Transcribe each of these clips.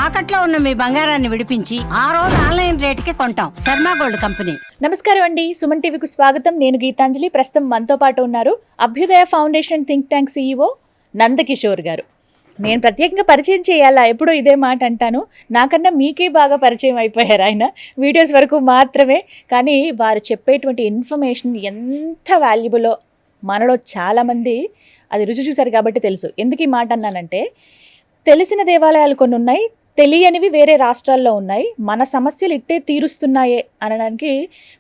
తాకట్లో ఉన్న మీ బంగారాన్ని విడిపించి ఆ రోజు ఆన్లైన్ రేటుకి కొంటాం. Sharma gold company. నమస్కారం అండి, సుమన్ టీవీకి స్వాగతం. నేను గీతాంజలి. ప్రస్తుతం మనతో పాటు ఉన్నారు అభ్యుదయ foundation think tank CEO Nandakishore గారు. నేను ప్రత్యేకంగా పరిచయం చేయాలా, ఎప్పుడూ ఇదే మాట అంటాను. నాకన్నా మీకే బాగా పరిచయం అయిపోయారు ఆయన, వీడియోస్ వరకు మాత్రమే. కానీ వారు చెప్పేటువంటి ఇన్ఫర్మేషన్ ఎంత వాల్యుబులో మనలో చాలామంది అది రుచి చూశారు కాబట్టి తెలుసు. ఎందుకు ఈ మాట అన్నానంటే, తెలిసిన దేవాలయాలు కొన్ని ఉన్నాయి, తెలియనివి వేరే రాష్ట్రాల్లో ఉన్నాయి. మన సమస్యలు ఇట్టే తీరుస్తున్నాయే అనడానికి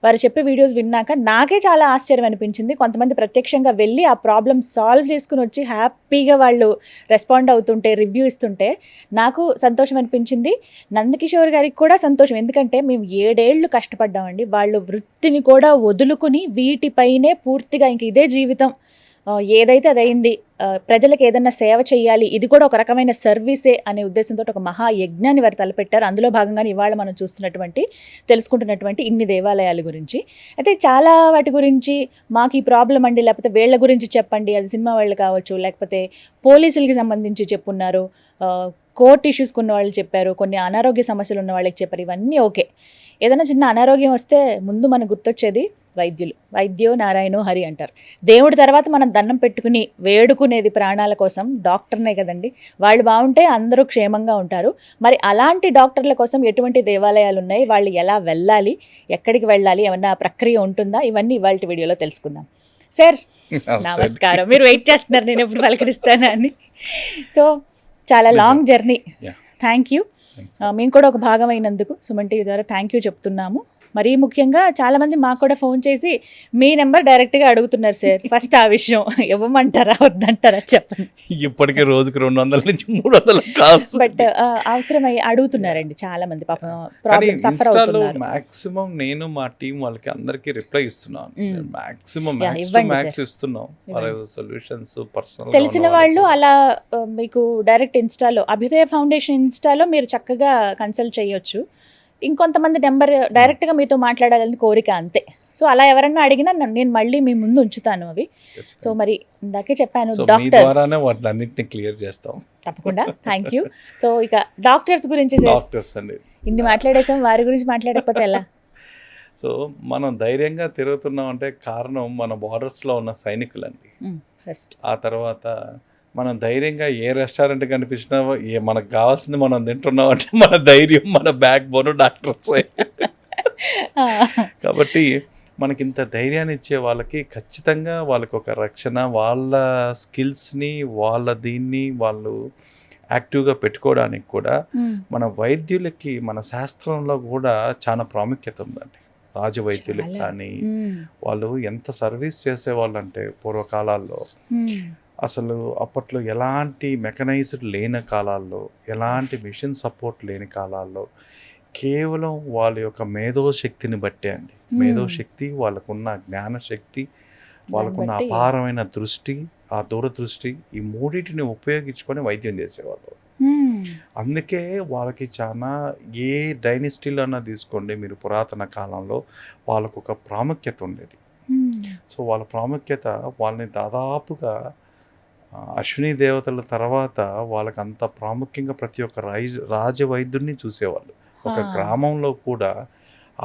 వారు చెప్పే వీడియోస్ విన్నాక నాకే చాలా ఆశ్చర్యం అనిపించింది. కొంతమంది ప్రత్యక్షంగా వెళ్ళి ఆ ప్రాబ్లమ్ సాల్వ్ చేసుకుని వచ్చి హ్యాపీగా వాళ్ళు రెస్పాండ్ అవుతుంటే, రివ్యూ ఇస్తుంటే నాకు సంతోషం అనిపించింది. నందకిషోర్ గారికి కూడా సంతోషం. ఎందుకంటే మేము 7 ఏళ్ళు కష్టపడ్డామండి. వాళ్ళు వృత్తిని కూడా వదులుకుని వీటిపైనే పూర్తిగా ఇంక ఇదే జీవితం, ఏదైతే అదైంది, ప్రజలకు ఏదన్నా సేవ చేయాలి, ఇది కూడా ఒక రకమైన సర్వీసే అనే ఉద్దేశంతో ఒక మహా యజ్ఞాన్ని వారు తలపెట్టారు. అందులో భాగంగానే ఇవాళ మనం తెలుసుకుంటున్నటువంటి ఇన్ని దేవాలయాల గురించి. అయితే చాలా వాటి గురించి మాకు ఈ ప్రాబ్లం అండి, లేకపోతే వీళ్ళ గురించి చెప్పండి, అది సినిమా వాళ్ళు కావచ్చు, లేకపోతే పోలీసులకి సంబంధించి చెప్పున్నారు, కోర్ట్ ఇష్యూస్ ఉన్న వాళ్ళు చెప్పారు, కొన్ని అనారోగ్య సమస్యలు ఉన్న వాళ్ళకి చెప్పారు. ఇవన్నీ ఓకే. ఏదైనా చిన్న అనారోగ్యం వస్తే ముందు మనకు గుర్తొచ్చేది వైద్యులు. వైద్యో నారాయణో హరి అంటారు. దేవుడి తర్వాత మనం దండం పెట్టుకుని వేడుకునేది ప్రాణాల కోసం డాక్టర్నే కదండి. వాళ్ళు బాగుంటే అందరూ క్షేమంగా ఉంటారు. మరి అలాంటి డాక్టర్ల కోసం ఎటువంటి దేవాలయాలు ఉన్నాయి, వాళ్ళు ఎలా వెళ్ళాలి, ఎక్కడికి వెళ్ళాలి, ఏమన్నా ప్రక్రియ ఉంటుందా, ఇవన్నీ ఇవాళ వీడియోలో తెలుసుకుందాం. సార్ నమస్కారం. మీరు వెయిట్ చేస్తున్నారు నేను ఎప్పుడు పలకరిస్తాను అని. సో చాలా లాంగ్ జర్నీ. Thank you. మేము కూడా ఒక భాగం అయినందుకు సుమన్ టీవీ ద్వారా థ్యాంక్ యూ చెప్తున్నాము. మరీ ముఖ్యంగా చాలామంది మాకు కూడా ఫోన్ చేసి మీ నెంబర్ డైరెక్ట్గా అడుగుతున్నారు సార్. ఫస్ట్ ఆ విషయం ఇవ్వమంటారా వద్దంటారా చెప్పండి. ఇప్పటికే రోజుకి 200 నుంచి 300 కాల్స్ బట్ అవసరమై అడుగుతున్నారండి చాలా మంది. పాపం ప్రాబ్లమ్ సఫర్ అవుతున్నారు. మాక్సిమం నేను మా టీం వాళ్ళకి అందరికి రిప్లై ఇస్తున్నాను. మాక్సిమం మ్యాక్స్ ఇస్తున్నాం సొల్యూషన్స్. పర్సనల్ తెలిసిన వాళ్ళు అలా మీకు డైరెక్ట్ ఇన్స్టాలో, అభ్యుదయ ఫౌండేషన్ ఇన్స్టాలో మీరు చక్కగా కన్సల్ట్ చేయొచ్చు. ఇంకొంతమంది నెంబర్ డైరెక్ట్గా మీతో మాట్లాడాలని కోరిక, అంతే. సో అలా ఎవరన్నా అడిగినా నేను మళ్ళీ మీ ముందు ఉంచుతాను అవి. సో మరి ఇందాకే చెప్పాను, డాక్టర్స్ వాటిని క్లియర్ చేస్తాం తప్పకుండా. Thank you. సో ఇక డాక్టర్స్ గురించి డాక్టర్స్ అండి ఇన్ని మాట్లాడేసాం, వారి గురించి మాట్లాడకపోతే ఎలా? సో మనం ధైర్యంగా తిరుగుతున్నాం అంటే కారణం మన బార్డర్స్లో ఉన్న సైనికులండి. ఆ తర్వాత మనం ధైర్యంగా ఏ రెస్టారెంట్ కనిపించినా మనకు కావాల్సింది మనం తింటున్నాం అంటే మన ధైర్యం, మన బ్యాక్ బోన్ డాక్టర్స్. కాబట్టి మనకి ఇంత ధైర్యాన్ని ఇచ్చే వాళ్ళకి ఖచ్చితంగా వాళ్ళకి ఒక రక్షణ, వాళ్ళ స్కిల్స్ని వాళ్ళు యాక్టివ్గా పెట్టుకోవడానికి కూడా మన వైద్యులకి, మన శాస్త్రంలో కూడా చాలా ప్రాముఖ్యత ఉందండి. రాజవైద్యులకు కానీ వాళ్ళు ఎంత సర్వీస్ చేసేవాళ్ళు అంటే పూర్వకాలాల్లో అసలు అప్పట్లో ఎలాంటి మెకనైజ్డ్ లేని కాలాల్లో, ఎలాంటి మిషన్ సపోర్ట్ లేని కాలాల్లో కేవలం వాళ్ళ యొక్క మేధోశక్తిని బట్టే అండి. మేధోశక్తి, వాళ్ళకున్న జ్ఞానశక్తి, వాళ్ళకున్న అపారమైన దృష్టి, ఆ దూరదృష్టి, ఈ మూడింటిని ఉపయోగించుకొని వైద్యం చేసేవాళ్ళు. అందుకే వాళ్ళకి చాలా, ఏ డైనెస్టీలో అన్నా తీసుకోండి మీరు, పురాతన కాలంలో వాళ్ళకు ఒక ప్రాముఖ్యత ఉండేది. సో వాళ్ళ ప్రాముఖ్యత వాళ్ళని దాదాపుగా అశ్విని దేవతల తర్వాత వాళ్ళకి అంత ప్రాముఖ్యంగా ప్రతి ఒక్క రాజవైద్యుడిని చూసేవాళ్ళు. ఒక గ్రామంలో కూడా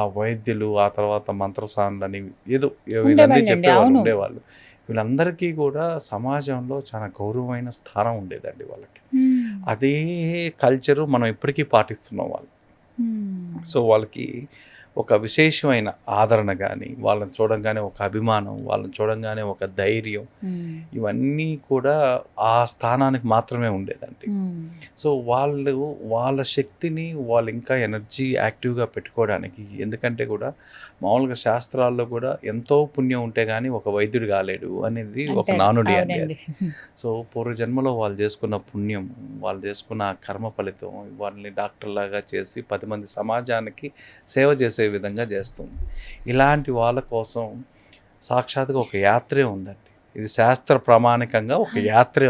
ఆ వైద్యులు, ఆ తర్వాత మంత్రసానులని ఏదో వీళ్ళన్నీ చెప్పేవాళ్ళు ఉండేవాళ్ళు. వీళ్ళందరికీ కూడా సమాజంలో చాలా గౌరవమైన స్థానం ఉండేదండి వాళ్ళకి. అదే కల్చరు మనం ఇప్పటికీ పాటిస్తున్నాం వాళ్ళు. సో వాళ్ళకి ఒక విశేషమైన ఆదరణ కానీ, వాళ్ళని చూడంగానే ఒక అభిమానం, వాళ్ళని చూడంగానే ఒక ధైర్యం, ఇవన్నీ కూడా ఆ స్థానానికి మాత్రమే ఉండేదండి. సో వాళ్ళ శక్తిని వాళ్ళు ఇంకా ఎనర్జీ యాక్టివ్గా పెట్టుకోవడానికి, ఎందుకంటే కూడా మామూలుగా శాస్త్రాల్లో కూడా ఎంతో పుణ్యం ఉంటే కానీ ఒక వైద్యుడు కాలేడు అనేది ఒక నానుడి అండి అది. సో పూర్వజన్మలో వాళ్ళు చేసుకున్న పుణ్యం, వాళ్ళు చేసుకున్న కర్మ ఫలితం వాళ్ళని డాక్టర్లాగా చేసి 10 మంది సమాజానికి సేవ చేసే విధంగా చేస్తుంది. ఇలాంటి వాళ్ళ కోసం సాక్షాత్గా ఒక యాత్రే ఉందండి. ఇది శాస్త్ర ప్రామాణికంగా ఒక యాత్ర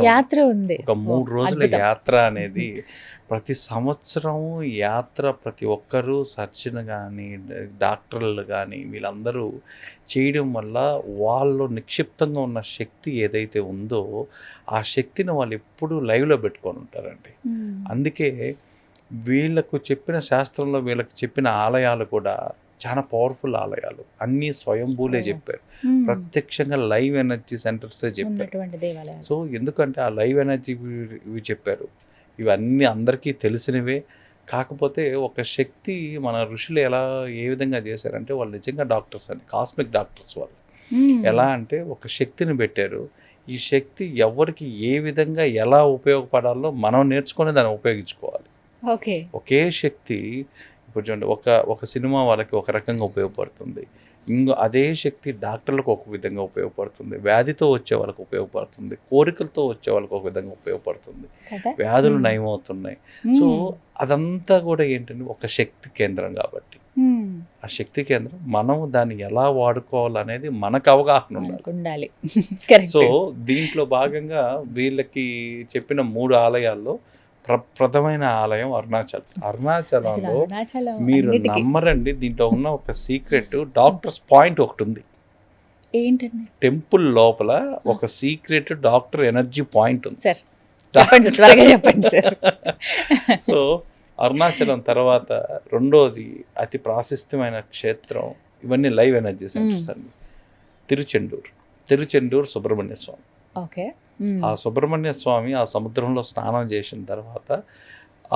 ఉంది. ఒక 3 రోజుల యాత్ర అనేది ప్రతి సంవత్సరం యాత్ర ప్రతి ఒక్కరూ సర్జన్ కానీ, డాక్టర్లు కానీ వీళ్ళందరూ చేయడం వల్ల వాళ్ళు నిక్షిప్తంగా ఉన్న శక్తి ఏదైతే ఉందో ఆ శక్తిని వాళ్ళు ఎప్పుడూ లైవ్లో పెట్టుకొని ఉంటారండి. అందుకే వీళ్ళకు చెప్పిన శాస్త్రంలో వీళ్ళకి చెప్పిన ఆలయాలు కూడా చాలా పవర్ఫుల్ ఆలయాలు, అన్నీ స్వయంభూలే చెప్పారు, ప్రత్యక్షంగా లైవ్ ఎనర్జీ సెంటర్సే చెప్పారు. ఉన్నటువంటి దేవాలయాలు. సో ఎందుకంటే ఆ లైవ్ ఎనర్జీ ఇవి చెప్పారు, ఇవన్నీ అందరికీ తెలిసినవే. కాకపోతే ఒక శక్తి మన ఋషులు ఏ విధంగా చేశారంటే వాళ్ళు నిజంగా డాక్టర్స్ అండి, కాస్మిక్ డాక్టర్స్ వాళ్ళు. ఎలా అంటే ఒక శక్తిని పెట్టారు, ఈ శక్తి ఎవరికి ఏ విధంగా ఎలా ఉపయోగపడాలో మనం నేర్చుకొని దాన్ని ఉపయోగించుకోవాలి. ఓకే. ఒకే శక్తి ఇప్పుడు చూడండి, ఒక సినిమా వాళ్ళకి ఒక రకంగా ఉపయోగపడుతుంది, అదే శక్తి డాక్టర్లకు ఒక విధంగా ఉపయోగపడుతుంది, వ్యాధితో వచ్చే వాళ్ళకి ఉపయోగపడుతుంది, కోరికలతో వచ్చే వాళ్ళకి ఒక విధంగా ఉపయోగపడుతుంది, వ్యాధులు నయమవుతున్నాయి. సో అదంతా కూడా ఏంటంటే ఒక శక్తి కేంద్రం కాబట్టి ఆ శక్తి కేంద్రం మనం దాన్ని ఎలా వాడుకోవాలనేది మనకు అవగాహన ఉండాలి. సో దీంట్లో భాగంగా వీళ్ళకి చెప్పిన 3 ఆలయాల్లో ప్రథమైన ఆలయం అరుణాచలంలో మీరు నమ్మరండి, దీంట్లో ఉన్న ఒక సీక్రెట్ డాక్టర్స్ పాయింట్ ఒకటి ఉంది. ఏంటండి? టెంపుల్ లోపల ఒక సీక్రెట్ డాక్టర్ ఎనర్జీ పాయింట్ ఉంది సార్, చెప్పండి, త్వరగా చెప్పండి సార్. సో అరుణాచలం తర్వాత రెండోది అతి ప్రాశస్త్యమైన క్షేత్రం, ఇవన్నీ లైవ్ ఎనర్జీ సెంటర్స్ అండి, తిరుచెండూరు సుబ్రహ్మణ్య స్వామి. ఓకే. ఆ సుబ్రహ్మణ్య స్వామి ఆ సముద్రంలో స్నానం చేసిన తర్వాత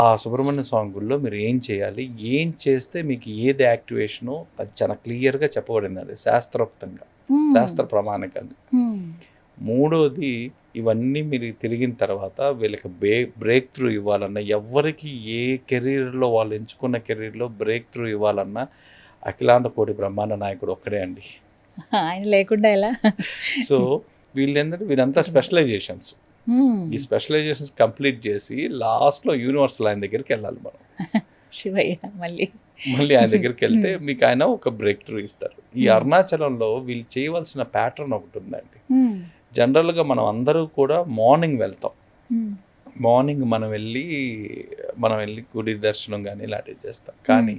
ఆ సుబ్రహ్మణ్య స్వామి గుడిలో మీరు ఏం చేయాలి, ఏం చేస్తే మీకు ఏది యాక్టివేషనో అది చాలా క్లియర్గా చెప్పబడిందండి శాస్త్రోక్తంగా, శాస్త్ర ప్రమాణికంగా. మూడోది ఇవన్నీ మీరు తిరిగిన తర్వాత వీళ్ళకి బ్రేక్ త్రూ ఇవ్వాలన్నా, ఎవరికి ఏ కెరీర్లో వాళ్ళు ఎంచుకున్న కెరీర్లో బ్రేక్ త్రూ ఇవ్వాలన్నా అఖిలాండ కోటి బ్రహ్మాండ నాయకుడు ఒక్కడే అండి, ఆయన లేకుండా ఎలా. సో వీళ్ళంతా స్పెషలైజేషన్స్, ఈ స్పెషలైజేషన్స్ కంప్లీట్ చేసి లాస్ట్లో యూనివర్సల్ ఆయన దగ్గరికి వెళ్ళాలి మనం. శివయ్య మళ్ళీ ఆయన దగ్గరికి వెళ్తే మీకు ఆయన ఒక బ్రేక్ త్రూ ఇస్తారు. ఈ అరుణాచలంలో వీళ్ళు చేయవలసిన ప్యాటర్న్ ఒకటి ఉందండి. జనరల్గా మనం అందరూ కూడా మార్నింగ్ వెళ్తాం, మార్నింగ్ మనం వెళ్ళి గుడి దర్శనం కానీ ఇలాంటివి చేస్తాం. కానీ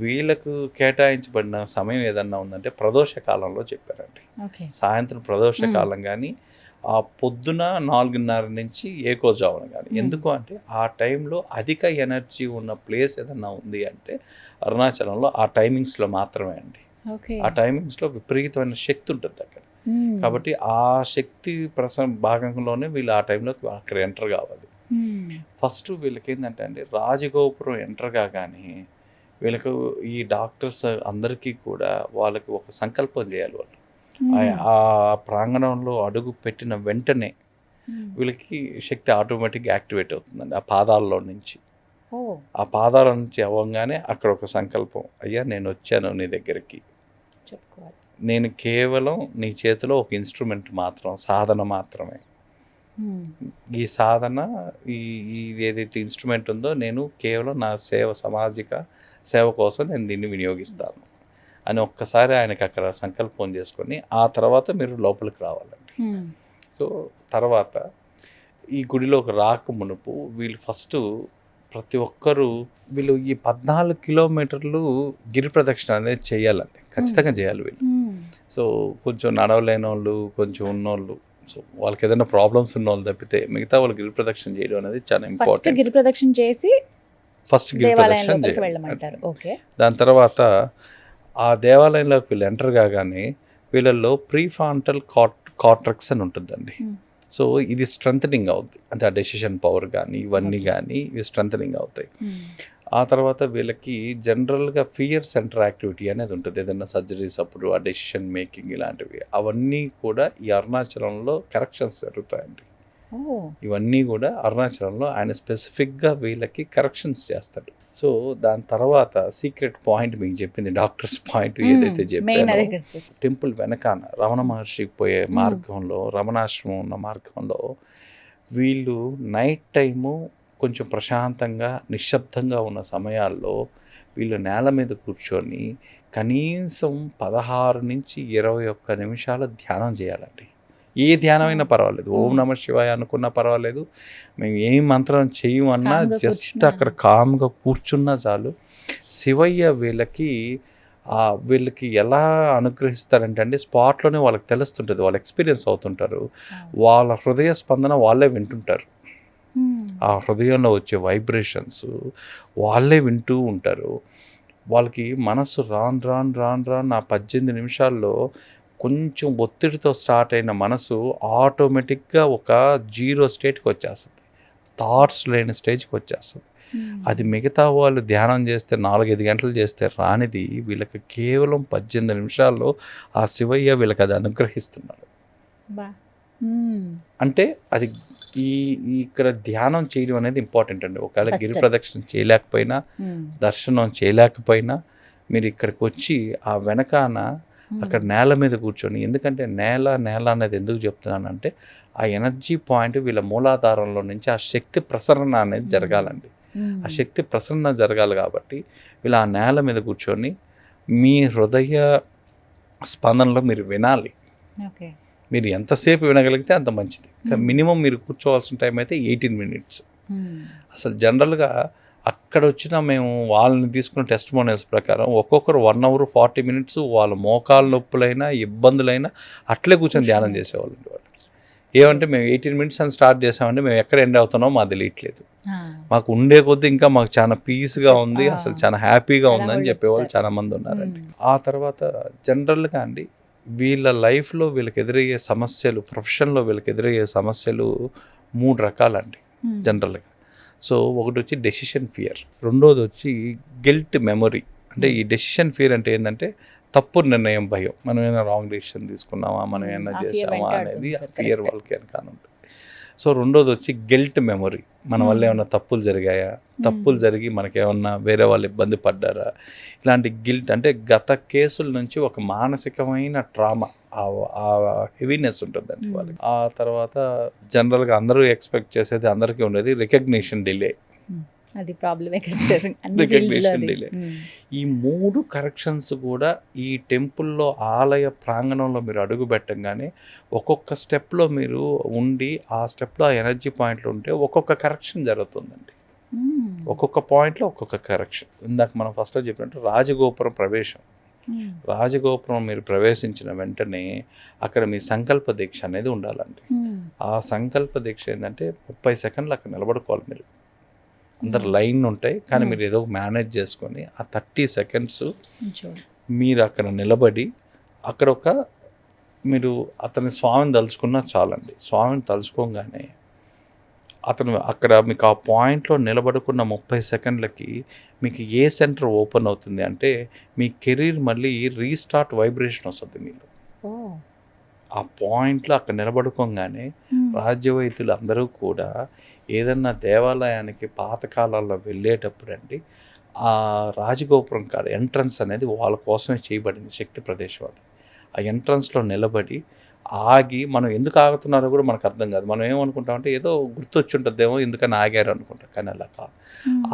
వీళ్ళకు కేటాయించబడిన సమయం ఏదన్నా ఉందంటే ప్రదోష కాలంలో చెప్పారండి. సాయంత్రం ప్రదోష కాలం కానీ ఆ పొద్దున 4:30 నుంచి ఏకోజామున కానీ. ఎందుకు అంటే ఆ టైంలో అధిక ఎనర్జీ ఉన్న ప్లేస్ ఏదన్నా ఉంది అంటే అరుణాచలంలో ఆ టైమింగ్స్లో మాత్రమే అండి. ఆ టైమింగ్స్లో విపరీతమైన శక్తి ఉంటుంది అక్కడ. కాబట్టి ఆ శక్తి భాగంలోనే వీళ్ళు ఆ టైంలో అక్కడ ఎంటర్ కావాలి. ఫస్ట్ వీళ్ళకి ఏంటంటే అండి, రాజగోపురం ఎంటర్ కాగానే వీళ్ళకు ఈ డాక్టర్స్ అందరికీ కూడా వాళ్ళకి ఒక సంకల్పం చేయాలి. వాళ్ళు ఆ ప్రాంగణంలో అడుగు పెట్టిన వెంటనే వీళ్ళకి శక్తి ఆటోమేటిక్గా యాక్టివేట్ అవుతుందండి. ఆ పాదాల్లో నుంచి అవ్వగానే అక్కడ ఒక సంకల్పం, అయ్యా నేను వచ్చాను నీ దగ్గరికి, చెప్పుకోవాలి, నేను కేవలం నీ చేతిలో ఒక ఇన్స్ట్రుమెంట్ మాత్రం, సాధన మాత్రమే. ఈ సాధన ఈ ఏదైతే ఇన్స్ట్రుమెంట్ ఉందో నేను కేవలం నా సామాజిక సేవ కోసం నేను దీన్ని వినియోగిస్తాను అని ఒక్కసారి ఆయనకి అక్కడ సంకల్పం చేసుకొని ఆ తర్వాత మీరు లోపలికి రావాలండి. సో తర్వాత ఈ గుడిలోకి రాక మునుపు వీళ్ళు ఫస్ట్ ప్రతి ఒక్కరూ వీళ్ళు ఈ 14 కిలోమీటర్లు గిరి ప్రదక్షిణ అనేది చేయాలండి, ఖచ్చితంగా చేయాలి వీళ్ళు. సో కొంచెం నడవలేని వాళ్ళు, కొంచెం ఉన్నోళ్ళు, సో వాళ్ళకి ఏదైనా ప్రాబ్లమ్స్ ఉన్న వాళ్ళు తప్పితే మిగతా వాళ్ళు గిరి ప్రదక్షిణ చేయడం అనేది చాలా ఇంపార్టెంట్. గిరి ప్రదక్షిణ చేసి ఫస్ట్ గిరి ప్రదక్షిణ చేయాలి. దాని తర్వాత ఆ దేవాలయంలోకి వీళ్ళు ఎంటర్ కాగానే వీళ్ళల్లో ప్రీఫ్రాంటల్ కార్టెక్స్ అని ఉంటుందండి. సో ఇది స్ట్రెంథనింగ్ అవుతుంది, అంటే ఆ డెసిషన్ పవర్ కానీ ఇవన్నీ కానీ ఇవి స్ట్రెంథనింగ్ అవుతాయి. ఆ తర్వాత వీళ్ళకి జనరల్గా ఫియర్ సెంటర్ యాక్టివిటీ అనేది ఉంటుంది, ఏదైనా సర్జరీస్ అప్పుడు ఆ డెసిషన్ మేకింగ్ ఇలాంటివి అవన్నీ కూడా ఈ అరుణాచలంలో కరెక్షన్స్ జరుగుతాయండి. ఇవన్నీ కూడా అరుణాచలంలో ఆయన స్పెసిఫిక్గా వీళ్ళకి కరెక్షన్స్ చేస్తాడు. సో దాని తర్వాత సీక్రెట్ పాయింట్ మీకు చెప్పింది, డాక్టర్స్ పాయింట్ ఏదైతే చెప్పారో, టెంపుల్ వెనకాన రమణ మహర్షికి పోయే మార్గంలో, రమణాశ్రమం ఉన్న మార్గంలో వీళ్ళు నైట్ టైము కొంచెం ప్రశాంతంగా నిశ్శబ్దంగా ఉన్న సమయాల్లో వీళ్ళు నేల మీద కూర్చొని కనీసం 16 నుంచి 21 నిమిషాలు ధ్యానం చేయాలండి. ఏ ధ్యానమైనా పర్వాలేదు, ఓం నమ శివాయ అనుకున్నా పర్వాలేదు, మేము ఏ మంత్రం చేయమన్నా జస్ట్ అక్కడ కామ్గా కూర్చున్నా చాలు. శివయ్య వీళ్ళకి ఎలా అనుగ్రహిస్తారంటే అండి, స్పాట్లోనే వాళ్ళకి తెలుస్తుంటుంది, వాళ్ళు ఎక్స్పీరియన్స్ అవుతుంటారు, వాళ్ళ హృదయ స్పందన వాళ్ళే వింటుంటారు. ఆ హృదయంలో వచ్చే వైబ్రేషన్స్ వాళ్ళే వింటూ ఉంటారు. వాళ్ళకి మనసు రాను ఆ 18 నిమిషాల్లో కొంచెం ఒత్తిడితో స్టార్ట్ అయిన మనసు ఆటోమేటిక్గా ఒక జీరో స్టేట్కి వచ్చేస్తుంది, థాట్స్ లేని స్టేజ్కి వచ్చేస్తుంది. అది మిగతా వాళ్ళు ధ్యానం చేస్తే 4-5 గంటలు చేస్తే రానిది వీళ్ళకి కేవలం 18 నిమిషాల్లో ఆ శివయ్య వీళ్ళకి అది అనుగ్రహిస్తున్నాడు. అంటే అది ఇక్కడ ధ్యానం చేయడం అనేది ఇంపార్టెంట్ అండి. ఒకవేళ గిరి ప్రదక్షిణ చేయలేకపోయినా, దర్శనం చేయలేకపోయినా మీరు ఇక్కడికి వచ్చి ఆ వెనకాన అక్కడ నేల మీద కూర్చొని, ఎందుకంటే నేల అనేది ఎందుకు చెప్తున్నానంటే ఆ ఎనర్జీ పాయింట్ వీళ్ళ మూలాధారంలో నుంచి ఆ శక్తి ప్రసరణ అనేది జరగాలండి. ఆ శక్తి ప్రసరణ జరగాలి కాబట్టి వీళ్ళు ఆ నేల మీద కూర్చొని మీ హృదయ స్పందనలో మీరు వినాలి. మీరు ఎంతసేపు వినగలిగితే అంత మంచిది. మినిమం మీరు కూర్చోవాల్సిన టైం అయితే 18 minutes. అసలు జనరల్గా అక్కడ వచ్చిన మేము వాళ్ళని తీసుకున్న టెస్టిమోనియల్స్ ప్రకారం ఒక్కొక్కరు 1 hour 40 minutes వాళ్ళ మోకాలు నొప్పులైనా ఇబ్బందులైనా అట్లే కూర్చొని ధ్యానం చేసేవాళ్ళు. వాళ్ళు ఏమంటే మేము 18 minutes అని స్టార్ట్ చేసామంటే మేము ఎక్కడ ఎండ్ అవుతున్నామో మాకు తెలియట్లేదు, మాకు ఉండే కొద్దీ ఇంకా మాకు చాలా పీస్గా ఉంది, అసలు చాలా హ్యాపీగా ఉందని చెప్పేవాళ్ళు చాలా మంది ఉన్నారండి. ఆ తర్వాత జనరల్గా అండి వీళ్ళ లైఫ్లో వీళ్ళకి ఎదురయ్యే సమస్యలు, ప్రొఫెషన్లో వీళ్ళకి ఎదురయ్యే సమస్యలు 3 రకాలండి జనరల్గా. సో ఒకటి వచ్చి డెసిషన్ ఫియర్, రెండోది వచ్చి గిల్ట్ మెమొరీ. అంటే ఈ డెసిషన్ ఫియర్ అంటే ఏంటంటే తప్పు నిర్ణయం భయం, మనం ఏమైనా రాంగ్ డెసిషన్ తీసుకున్నామా, మనం ఏమైనా చేసామా అనేది ఆ ఫియర్ వాళ్ళకి వెనకాల ఉంటుంది. సో రెండోది వచ్చి గిల్ట్ మెమొరీ, మన వల్ల ఏమైనా తప్పులు జరిగాయా, తప్పులు జరిగి మనకేమన్నా వేరే వాళ్ళు ఇబ్బంది పడ్డారా, ఇలాంటి గిల్ట్ అంటే గత కేసుల నుంచి ఒక మానసికమైన ట్రామా, ఆ హెవీనెస్ ఉంటుందండి వాళ్ళకి. ఆ తర్వాత జనరల్గా అందరూ ఎక్స్పెక్ట్ చేసేది, అందరికీ ఉండేది రికగ్నిషన్ డిలే. అది ప్రాబ్లమే కదా సార్. Recognition delay. ఈ 3 కరెక్షన్స్ కూడా ఈ టెంపుల్లో ఆలయ ప్రాంగణంలో మీరు అడుగు పెట్టంగానే ఒక్కొక్క స్టెప్లో మీరు ఉండి ఆ స్టెప్లో ఆ ఎనర్జీ పాయింట్లు ఉంటే ఒక్కొక్క కరెక్షన్ జరుగుతుందండి. ఒక్కొక్క పాయింట్లో ఒక్కొక్క కరెక్షన్. ఇందాక మనం ఫస్ట్ చెప్పినట్టు రాజగోపురం ప్రవేశం, రాజగోపురం మీరు ప్రవేశించిన వెంటనే అక్కడ మీ సంకల్ప దీక్ష అనేది ఉండాలండి. ఆ సంకల్ప దీక్ష ఏంటంటే 30 సెకండ్లు అక్కడ నిలబడుకోవాలి. మీరు అందరు లైన్ ఉంటాయి కానీ మీరు ఏదో మేనేజ్ చేసుకొని ఆ 30 seconds మీరు అక్కడ నిలబడి అక్కడ మీరు అతని స్వామిని తలుచుకున్నా చాలండి. స్వామిని తలుచుకోగానే అతను అక్కడ మీకు ఆ పాయింట్లో నిలబడుకున్న 30 సెకండ్లకి మీకు ఏ సెంటర్ ఓపెన్ అవుతుంది అంటే మీ కెరీర్ మళ్ళీ రీస్టార్ట్ వైబ్రేషన్ వస్తుంది మీరు. ఆ పాయింట్లో అక్కడ నిలబడుకోగానే రాజ్యవైద్యులు అందరూ కూడా ఏదన్నా దేవాలయానికి పాతకాలాల్లో వెళ్ళేటప్పుడు అండి ఆ రాజగోపురం కాడ ఎంట్రన్స్ అనేది వాళ్ళ కోసమే చేయబడింది, శక్తి ప్రదేశం అది. ఆ ఎంట్రన్స్లో నిలబడి ఆగి, మనం ఎందుకు ఆగుతున్నారో కూడా మనకు అర్థం కాదు. మనం ఏమనుకుంటామంటే ఏదో గుర్తొచ్చి ఉంటుందేమో ఎందుకని ఆగారు అనుకుంటాం, కానీ అలా కాదు.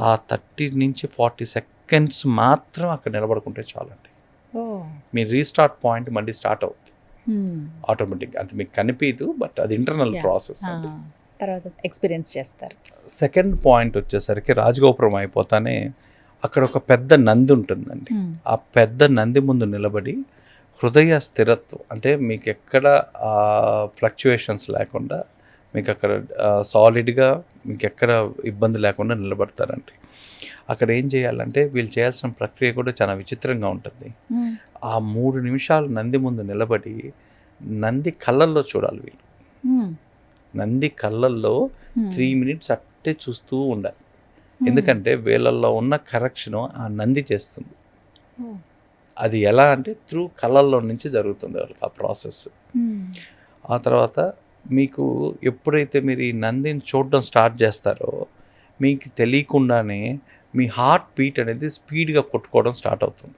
ఆ 30 నుంచి 40 seconds మాత్రం అక్కడ నిలబడుకుంటే చాలండి. మీ రీస్టార్ట్ పాయింట్ మళ్ళీ స్టార్ట్ అవుతుంది ఆటోమేటిక్గా. అంటే మీకు కనిపించదు, బట్ అది ఇంటర్నల్ ప్రాసెస్. తర్వాత ఎక్స్పీరియన్స్ చేస్తారు. సెకండ్ పాయింట్ వచ్చేసరికి రాజగోపురం అయిపోతానే అక్కడ ఒక పెద్ద నంది ఉంటుందండి. ఆ పెద్ద నంది ముందు నిలబడి హృదయ స్థిరత్వం, అంటే మీకు ఎక్కడ ఫ్లక్చువేషన్స్ లేకుండా మీకు అక్కడ సాలిడ్గా మీకు ఎక్కడ ఇబ్బంది లేకుండా నిలబడతారండి. అక్కడ ఏం చేయాలంటే వీళ్ళు చేయాల్సిన ప్రక్రియ కూడా చాలా విచిత్రంగా ఉంటుంది. ఆ 3 నిమిషాలు నంది ముందు నిలబడి నంది కళ్ళల్లో చూడాలి వీళ్ళు. నంది కళ్ళల్లో 3 minutes అట్టే చూస్తూ ఉండాలి. ఎందుకంటే వీళ్ళల్లో ఉన్న కరెక్షన్ ఆ నంది చేస్తుంది. అది ఎలా అంటే త్రూ కళ్ళల్లో నుంచి జరుగుతుంది వాళ్ళకి ఆ ప్రాసెస్. ఆ తర్వాత మీకు ఎప్పుడైతే మీరు ఈ నందిని చూడడం స్టార్ట్ చేస్తారో మీకు తెలియకుండానే మీ హార్ట్ బీట్ అనేది స్పీడ్గా కొట్టుకోవడం స్టార్ట్ అవుతుంది.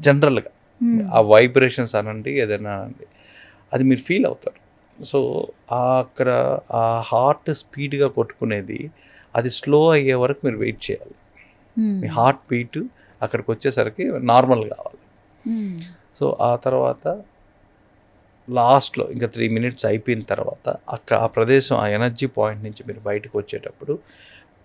జనరల్గా ఆ వైబ్రేషన్స్ అనండి ఏదైనా అనండి అది మీరు ఫీల్ అవుతారు. సో అక్కడ ఆ హార్ట్ స్పీడ్గా కొట్టుకునేది అది స్లో అయ్యే వరకు మీరు వెయిట్ చేయాలి. మీ హార్ట్ బీట్ అక్కడికి వచ్చేసరికి నార్మల్ కావాలి. సో ఆ తర్వాత లాస్ట్లో ఇంకా 3 minutes అయిపోయిన తర్వాత ఆ ప్రదేశం ఆ ఎనర్జీ పాయింట్ నుంచి మీరు బయటకు వచ్చేటప్పుడు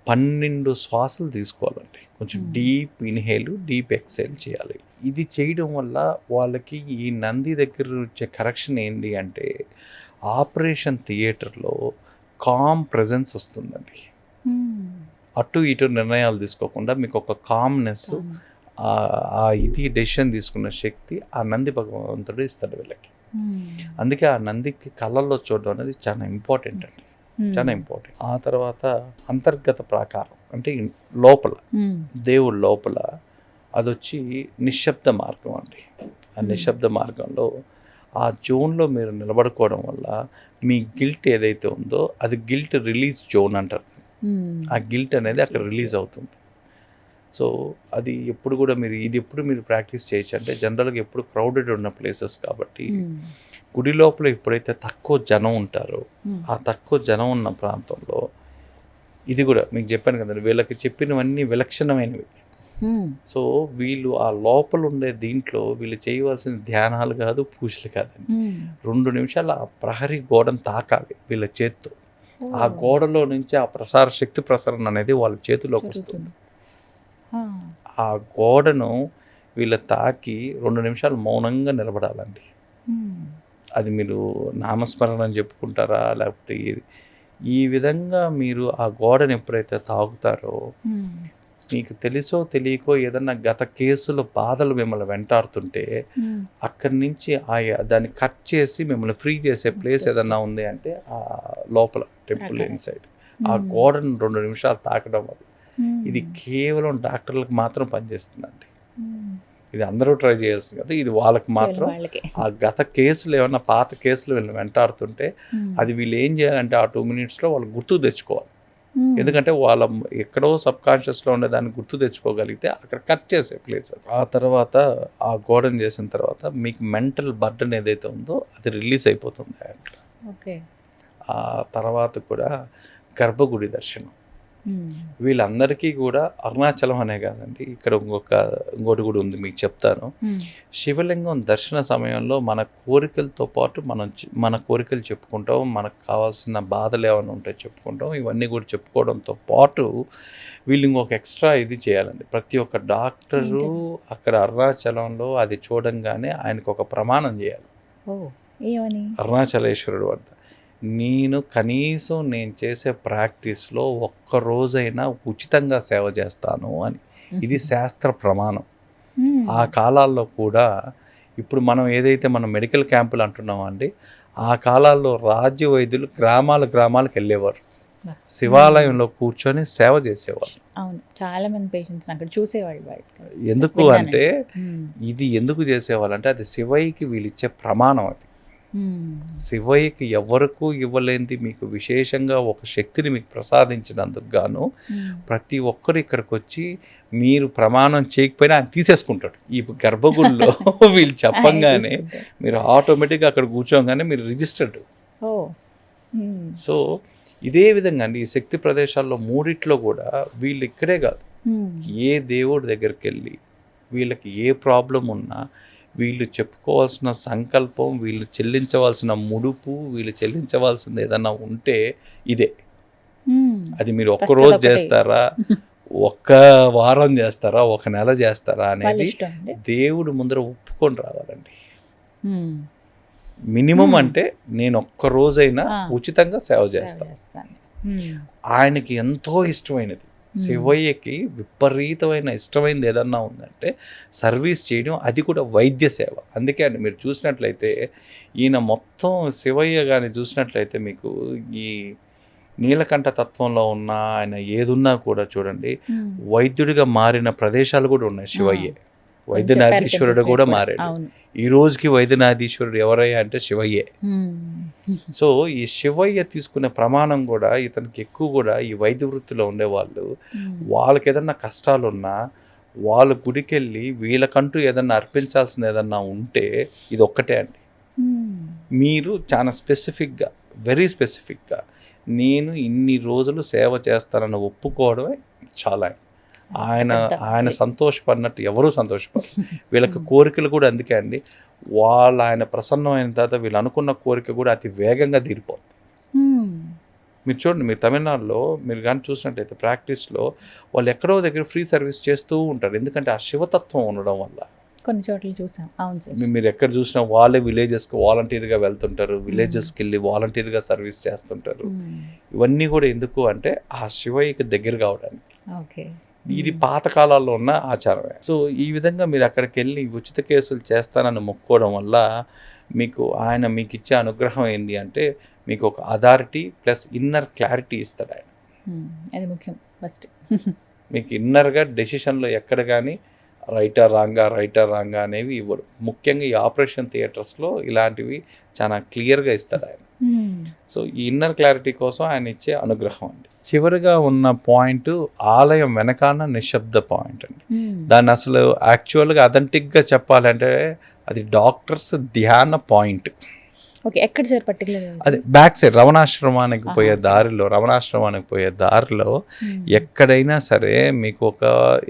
12 శ్వాసలు తీసుకోవాలండి. కొంచెం డీప్ ఇన్హేల్, డీప్ ఎక్సేల్ చేయాలి. ఇది చేయడం వల్ల వాళ్ళకి ఈ నంది దగ్గర వచ్చే కరెక్షన్ ఏంటి అంటే ఆపరేషన్ థియేటర్లో కామ్ ప్రెజెన్స్ వస్తుందండి. అటు ఇటు నిర్ణయాలు తీసుకోకుండా మీకు ఒక కామ్నెస్, ఆ ఇది డెసిషన్ తీసుకున్న శక్తి ఆ నంది భగవంతుడు ఇస్తాడు వీళ్ళకి. అందుకే ఆ నందికి కళ్ళల్లో చూడడం అనేది చాలా ఇంపార్టెంట్ అండి, చాలా ఇంపార్టెంట్. ఆ తర్వాత అంతర్గత ప్రాకారం అంటే లోపల దేవుడు లోపల అది వచ్చి నిశ్శబ్ద మార్గం అండి. ఆ నిశ్శబ్ద మార్గంలో ఆ జోన్లో మీరు నిలబడుకోవడం వల్ల మీ గిల్ట్ ఏదైతే ఉందో అది గిల్ట్ రిలీజ్ జోన్ అంటారు. ఆ గిల్ట్ అనేది అక్కడ రిలీజ్ అవుతుంది. సో అది ఎప్పుడు కూడా మీరు ప్రాక్టీస్ చేయొచ్చు అంటే జనరల్గా ఎప్పుడు క్రౌడెడ్ ఉన్న ప్లేసెస్ కాబట్టి గుడి లోపల ఎప్పుడైతే తక్కువ జనం ఉంటారో ఆ తక్కువ జనం ఉన్న ప్రాంతంలో ఇది కూడా మీకు చెప్పాను కదండి, వీళ్ళకి చెప్పినవన్నీ విలక్షణమైనవి. సో వీళ్ళు ఆ లోపల ఉండే దీంట్లో వీళ్ళు చేయవలసిన ధ్యానాలు కాదు, పూజలు కాదండి. 2 నిమిషాలు ఆ ప్రహరీ గోడను తాకాలి వీళ్ళ చేత్తో. ఆ గోడలో నుంచి ఆ శక్తి ప్రసరణ అనేది వాళ్ళ చేతిలోకి వస్తుంది. ఆ గోడను వీళ్ళు తాకి 2 నిమిషాలు మౌనంగా నిలబడాలండి. అది మీరు నామస్మరణ అని చెప్పుకుంటారా లేకపోతే ఈ విధంగా మీరు ఆ గోడను ఎప్పుడైతే తాగుతారో మీకు తెలుసో తెలియకో ఏదన్నా గత కేసుల బాధలు మిమ్మల్ని వెంటాడుతుంటే అక్కడి నుంచి దాన్ని కట్ చేసి మిమ్మల్ని ఫ్రీ చేసే ప్లేస్ ఏదన్నా ఉంది అంటే ఆ లోపల టెంపుల్ ఇన్సైడ్ ఆ గోడను 2 నిమిషాలు తాకడం వల్ల ఇది కేవలం డాక్టర్లకు మాత్రం పనిచేస్తుందండి. ఇది అందరూ ట్రై చేయాల్సింది కదా, ఇది వాళ్ళకి మాత్రం. ఆ గత కేసులు ఏమన్నా పాత కేసులు వీళ్ళని వెంటాడుతుంటే అది వీళ్ళు ఏం చేయాలంటే ఆ 2 మినిట్స్లో వాళ్ళు గుర్తు తెచ్చుకోవాలి. ఎందుకంటే వాళ్ళ ఎక్కడో సబ్కాన్షియస్లో ఉండే దాన్ని గుర్తు తెచ్చుకోగలిగితే అక్కడ కట్ చేసే ప్లేస్. ఆ తర్వాత ఆ గోడను చేసిన తర్వాత మీకు మెంటల్ బర్డన్ ఏదైతే ఉందో అది రిలీజ్ అయిపోతుంది. ఓకే. ఆ తర్వాత కూడా గర్భగుడి దర్శనం వీళ్ళందరికీ కూడా అరుణాచలం అనే కాదండి, ఇక్కడ ఇంకోటి కూడా ఉంది మీకు చెప్తాను. శివలింగం దర్శన సమయంలో మన కోరికలతో పాటు మన కోరికలు చెప్పుకుంటాం, మనకు కావాల్సిన బాధలు ఏమైనా ఉంటే చెప్పుకుంటాం. ఇవన్నీ కూడా చెప్పుకోవడంతో పాటు వీళ్ళు ఇంకొక ఎక్స్ట్రా ఇది చేయాలండి. ప్రతి ఒక్క డాక్టరు అక్కడ అరుణాచలంలో అది చూడంగానే ఆయనకు ఒక ప్రమాణం చేయాలి. అరుణాచలేశ్వరుడు వద్ద నేను చేసే ప్రాక్టీస్లో ఒక్కరోజైనా ఉచితంగా సేవ చేస్తాను అని. ఇది శాస్త్ర ప్రమాణం. ఆ కాలాల్లో కూడా ఇప్పుడు మనం ఏదైతే మనం మెడికల్ క్యాంపులు అంటున్నామో అండి, ఆ కాలాల్లో రాజ్య వైద్యులు గ్రామాలకు వెళ్ళేవారు, శివాలయంలో కూర్చొని సేవ చేసేవారు. అవును, చాలా మంది పేషెంట్స్ అక్కడ చూసేవాళ్ళు. ఎందుకు అంటే ఇది ఎందుకు చేసేవాళ్ళు అంటే అది శివయ్యకి వీళ్ళు ఇచ్చే ప్రమాణం. అది శివయ్యకి ఎవరికూ ఇవ్వలేనిది మీకు విశేషంగా ఒక శక్తిని మీకు ప్రసాదించినందుకు గాను ప్రతి ఒక్కరు ఇక్కడికి వచ్చి మీరు ప్రమాణం చేయకపోయినా ఆయన తీసేసుకుంటాడు. ఈ గర్భగుడిలో వీళ్ళు చెప్పంగానే మీరు ఆటోమేటిక్గా అక్కడ కూర్చోగానే మీరు రిజిస్టర్డ్. సో ఇదే విధంగా అండి ఈ శక్తి ప్రదేశాల్లో 3 కూడా వీళ్ళు ఇక్కడే కాదు, ఏ దేవుడి దగ్గరికి వెళ్ళి వీళ్ళకి ఏ ప్రాబ్లం ఉన్నా వీళ్ళు చెప్పుకోవాల్సిన సంకల్పం, వీళ్ళు చెల్లించవలసిన ముడుపు, వీళ్ళు చెల్లించవలసింది ఏదన్నా ఉంటే ఇదే. అది మీరు ఒక్కరోజు చేస్తారా, ఒక్క వారం చేస్తారా, ఒక నెల చేస్తారా అనేది దేవుడు ముందర ఒప్పుకొని రావాలండి. మినిమం అంటే నేను ఒక్క రోజైనా ఉచితంగా సేవ చేస్తాను. ఆయనకి ఎంతో ఇష్టమైనది శివయ్యకి విపరీతమైన ఇష్టమైనది ఏదన్నా ఉందంటే సర్వీస్ చేయడం, అది కూడా వైద్య సేవ. అందుకే అండి మీరు చూసినట్లయితే ఈయన మొత్తం శివయ్య కానీ చూసినట్లయితే మీకు ఈ నీలకంఠ తత్వంలో ఉన్న ఆయన ఏదున్నా కూడా చూడండి వైద్యుడిగా మారిన ప్రదేశాలు కూడా ఉన్నాయి. శివయ్యే వైద్యనాథీశ్వరుడు కూడా మారాడు. ఈ రోజుకి వైద్యనాథీశ్వరుడు ఎవరయ్యా అంటే శివయ్యే. సో ఈ శివయ్య తీసుకునే ప్రమాణం కూడా ఇతనికి ఎక్కువ కూడా ఈ వైద్య వృత్తిలో ఉండేవాళ్ళు వాళ్ళకి ఏదన్నా కష్టాలున్నా వాళ్ళ గుడికి వెళ్ళి వీళ్ళకంటూ ఏదన్నా అర్పించాల్సింది ఏదన్నా ఉంటే ఇది ఒక్కటే అండి. మీరు చాలా స్పెసిఫిక్గా, వెరీ స్పెసిఫిక్గా నేను ఇన్ని రోజులు సేవ చేస్తానని ఒప్పుకోవడమే చాలా. ఆయన సంతోషపడినట్టు ఎవరూ సంతోషపడరు. వీళ్ళకి కోరికలు కూడా అందుకే అండి, ఆయన ప్రసన్నమైన తర్వాత వీళ్ళు అనుకున్న కోరిక కూడా అతి వేగంగా తీరిపోతుంది. మీరు చూడండి, మీరు తమిళనాడులో మీరు కానీ చూసినట్టయితే ప్రాక్టీస్లో వాళ్ళు ఎక్కడో దగ్గర ఫ్రీ సర్వీస్ చేస్తూ ఉంటారు. ఎందుకంటే ఆ శివతత్వం ఉండడం వల్ల కొన్ని చోట్ల చూసాం. అవును సార్. మీరు ఎక్కడ చూసినా వాళ్ళే విలేజెస్కి వాలంటీర్గా వెళ్తుంటారు, విలేజెస్కి వెళ్ళి వాలంటీర్గా సర్వీస్ చేస్తుంటారు. ఇవన్నీ కూడా ఎందుకు అంటే ఆ శివయ్యకి దగ్గర కావడానికి. ఓకే. ఇది పాతకాలాల్లో ఉన్న ఆచారమే. సో ఈ విధంగా మీరు అక్కడికి వెళ్ళి ఉచిత కేసులు చేస్తానని మొక్కుకోవడం వల్ల ఆయన మీకు ఇచ్చే అనుగ్రహం ఏంటి అంటే మీకు ఒక అథారిటీ ప్లస్ ఇన్నర్ క్లారిటీ ఇస్తాడు ఆయన. అది ముఖ్యం ఫస్ట్. మీకు ఇన్నర్గా డెసిషన్లో ఎక్కడ కానీ రైటా రాంగా అనేవి ఇవ్వడు. ముఖ్యంగా ఈ ఆపరేషన్ థియేటర్స్లో ఇలాంటివి చాలా క్లియర్గా ఇస్తాడు ఆయన. సో ఈ ఇన్నర్ క్లారిటీ కోసం ఆయన ఇచ్చే అనుగ్రహం అండి. చివరిగా ఉన్న పాయింట్ ఆలయం వెనకాల నిశ్శబ్ద పాయింట్ అండి. దాన్ని అసలు యాక్చువల్గా అథెంటిక్గా చెప్పాలంటే అది డాక్టర్స్ ధ్యాన పాయింట్. ఓకే. ఎక్కడ సార్ పర్టికులర్? అదే బ్యాక్ సైడ్ రమణాశ్రమానికి పోయే దారిలో ఎక్కడైనా సరే మీకు ఒక